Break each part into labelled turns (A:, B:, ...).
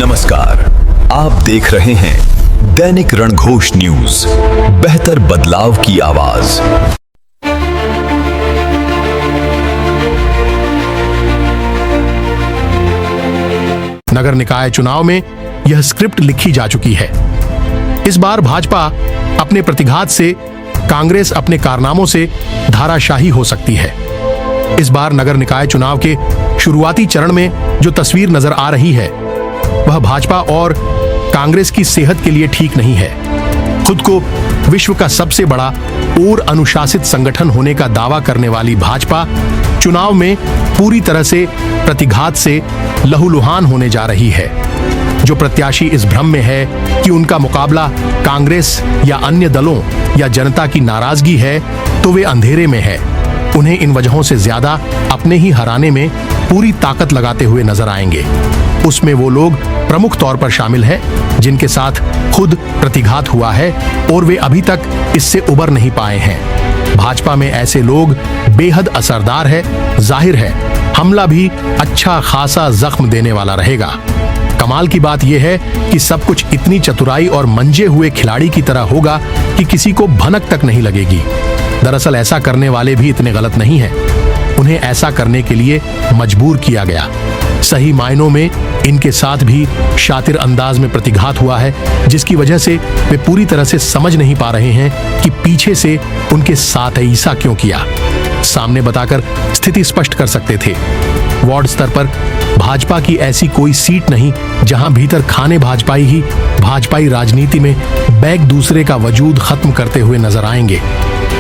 A: नमस्कार, आप देख रहे हैं दैनिक रणघोष न्यूज, बेहतर बदलाव की आवाज।
B: नगर निकाय चुनाव में यह स्क्रिप्ट लिखी जा चुकी है। इस बार भाजपा अपने प्रतिघात से, कांग्रेस अपने कारनामों से धाराशाही हो सकती है। इस बार नगर निकाय चुनाव के शुरुआती चरण में जो तस्वीर नजर आ रही है वह भाजपा और कांग्रेस की सेहत के लिए ठीक नहीं है। खुद को विश्व का सबसे बड़ा और अनुशासित संगठन होने का दावा करने वाली भाजपा चुनाव में पूरी तरह से प्रतिघात से लहूलुहान होने जा रही है। जो प्रत्याशी इस भ्रम में है कि उनका मुकाबला कांग्रेस या अन्य दलों या जनता की नाराजगी है, तो वे अंधेरे में है। उन्हें इन वजहों से ज्यादा अपने ही हराने में पूरी ताकत लगाते हुए नजर आएंगे। उसमें वो लोग प्रमुख तौर पर शामिल हैं जिनके साथ खुद प्रतिघात हुआ है और वे अभी तक इससे उबर नहीं पाए हैं। भाजपा में ऐसे लोग बेहद असरदार है। जाहिर है हमला भी अच्छा खासा जख्म देने वाला रहेगा। कमाल की बात यह है कि सब कुछ इतनी चतुराई और मंजे हुए खिलाड़ी की तरह होगा कि किसी को भनक तक नहीं लगेगी। दरअसल ऐसा करने वाले भी इतने गलत नहीं हैं। उन्हें ऐसा करने के लिए मजबूर किया गया। सही मायनों में इनके साथ भी शातिर अंदाज में प्रतिघात हुआ है, जिसकी वजह से वे पूरी तरह से समझ नहीं पा रहे हैं कि पीछे से उनके साथ ऐसा क्यों किया। सामने बताकर स्थिति स्पष्ट कर सकते थे। वार्ड स्तर पर भाजपा की ऐसी कोई सीट नहीं जहां भीतर खाने भाजपाई ही भाजपाई राजनीति में बैक दूसरे का वजूद खत्म करते हुए नजर आएंगे।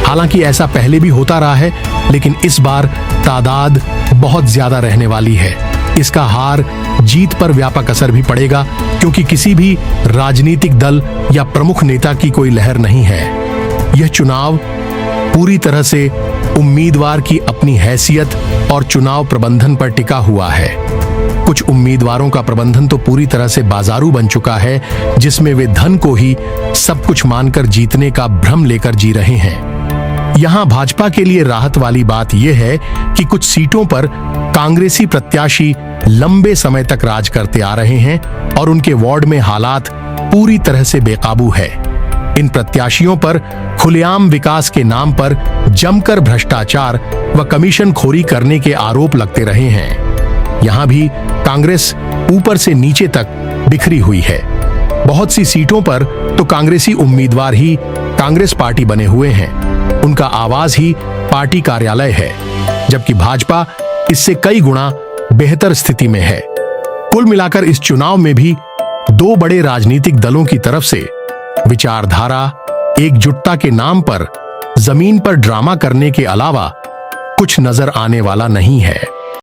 B: हालांकि ऐसा पहले भी होता रहा है, लेकिन इस बार तादाद बहुत ज्यादा रहने वाली है। इसका हार जीत पर व्यापक असर भी पड़ेगा, क्योंकि किसी भी राजनीतिक दल या प्रमुख नेता की कोई लहर नहीं है। यह चुनाव पूरी तरह से उम्मीदवार की अपनी हैसियत और चुनाव प्रबंधन पर टिका हुआ है। कुछ उम्मीदवारों का प्रबंधन तो पूरी तरह से बाजारू बन चुका है, जिसमें वे धन को ही सब कुछ मानकर जीतने का भ्रम लेकर जी रहे हैं। यहां भाजपा के लिए राहत वाली बात यह है कि कुछ सीटों पर कांग्रेसी प्रत्याशी लंबे समय तक राज करते आ रहे हैं और उनके वार्ड में हालात पूरी तरह से बेकाबू है। इन प्रत्याशियों पर खुलेआम विकास के नाम पर जमकर भ्रष्टाचार व कमीशन खोरी करने के आरोप लगते रहे हैं। यहां भी कांग्रेस ऊपर से नीचे तक बिखरी हुई है। बहुत सी सीटों पर तो कांग्रेसी उम्मीदवार ही कांग्रेस पार्टी बने हुए हैं। उनका आवाज ही पार्टी कार्यालय है, जबकि भाजपा इससे कई गुना बेहतर स्थिति में है। कुल मिलाकर इस चुनाव में भी दो बड़े राजनीतिक दलों की तरफ से विचारधारा, एकजुटता के नाम पर जमीन पर ड्रामा करने के अलावा कुछ नजर आने वाला नहीं है।